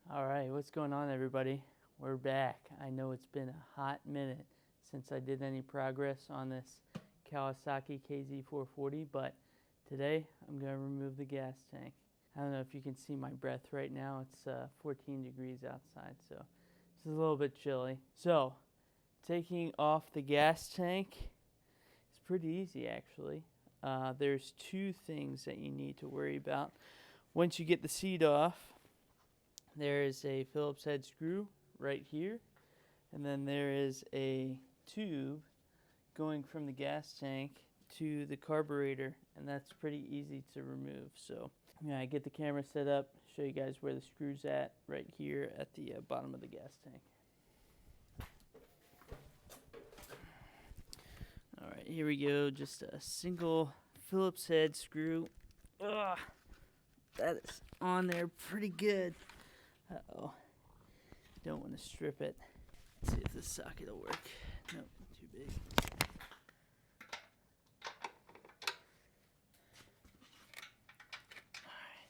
All right, what's going on, everybody? We're back. I know it's been a hot minute since I did any progress on this Kawasaki KZ440, but today I'm going to remove the gas tank. I don't know if you can see my breath right now. It's 14 degrees outside, so it's a little bit chilly. So, taking off the gas tank is pretty easy, actually. There's two things that you need to worry about. Once you get the seat off, there is a Phillips head screw right here, and then there is a tube going from the gas tank to the carburetor, and that's pretty easy to remove. So I get the camera set up, show you guys where the screw's at, right here at the bottom of the gas tank. All right, here we go, just a single Phillips head screw. Ugh, that is on there pretty good. Uh-oh. Don't want to strip it. Let's see if this socket will work. Nope, too big. Alright.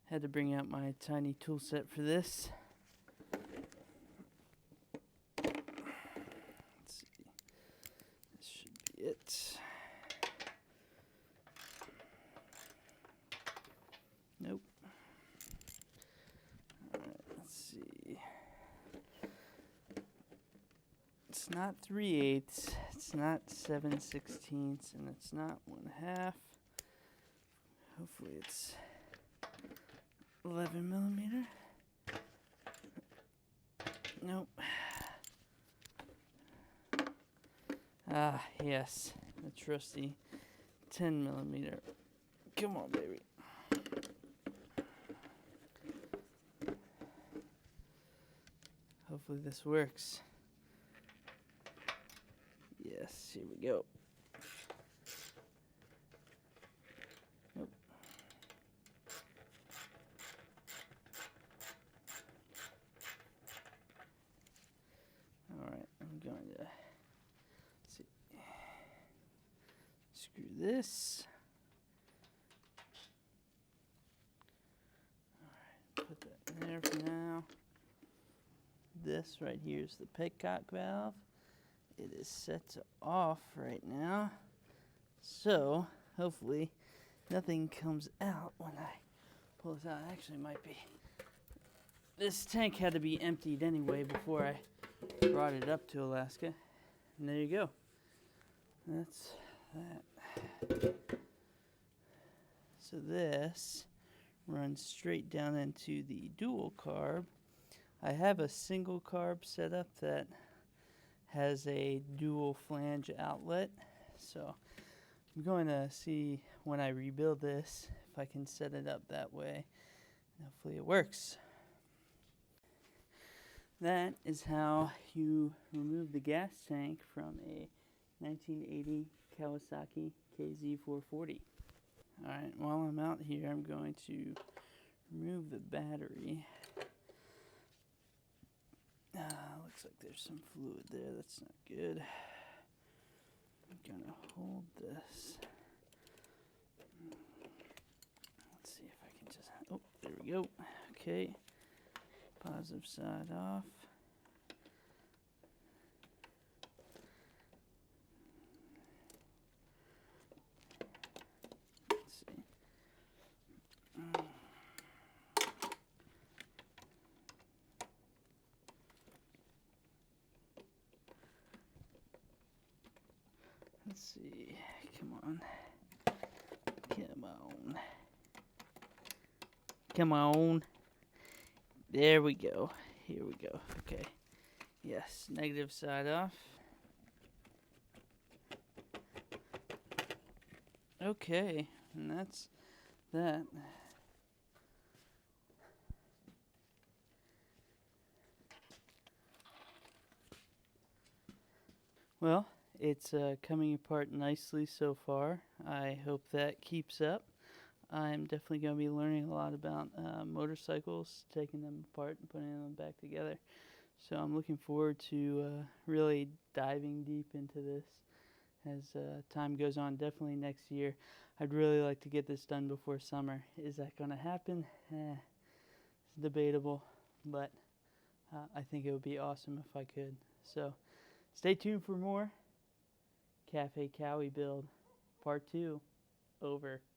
Had to bring out my tiny tool set for this. It. Nope. Alright, let's see. It's not 3/8, it's not 7/16, and it's not 1/2. Hopefully it's 11 millimeter. Nope. Ah, yes, the trusty 10 millimeter. Come on, baby. Hopefully this works. Yes, here we go. Nope. All right, I'm going to screw this. Alright, put that in there for now. This right here is the petcock valve. It is set to off right now. So, hopefully, nothing comes out when I pull this out. Actually, it might be. This tank had to be emptied anyway before I brought it up to Alaska. And there you go. That's that. So this runs straight down into the dual carb. I have a single carb setup that has a dual flange outlet. So I'm going to see when I rebuild this if I can set it up that way. And hopefully it works. That is how you remove the gas tank from a 1980 Kawasaki KZ440. Alright, while I'm out here, I'm going to remove the battery. Looks like there's some fluid there. That's not good. I'm going to hold this. Let's see if I can just... Oh, there we go. Okay. Positive side off. Let's see. Come on. Come on. Come on. There we go. Here we go. Okay. Yes, negative side off. Okay, and that's that. Well, it's coming apart nicely so far. I hope that keeps up. I'm definitely going to be learning a lot about motorcycles, taking them apart and putting them back together. So I'm looking forward to really diving deep into this as time goes on. Definitely next year. I'd really like to get this done before summer. Is that going to happen? It's debatable, but I think it would be awesome if I could. So stay tuned for more Cafe Kawi build part 2. Over.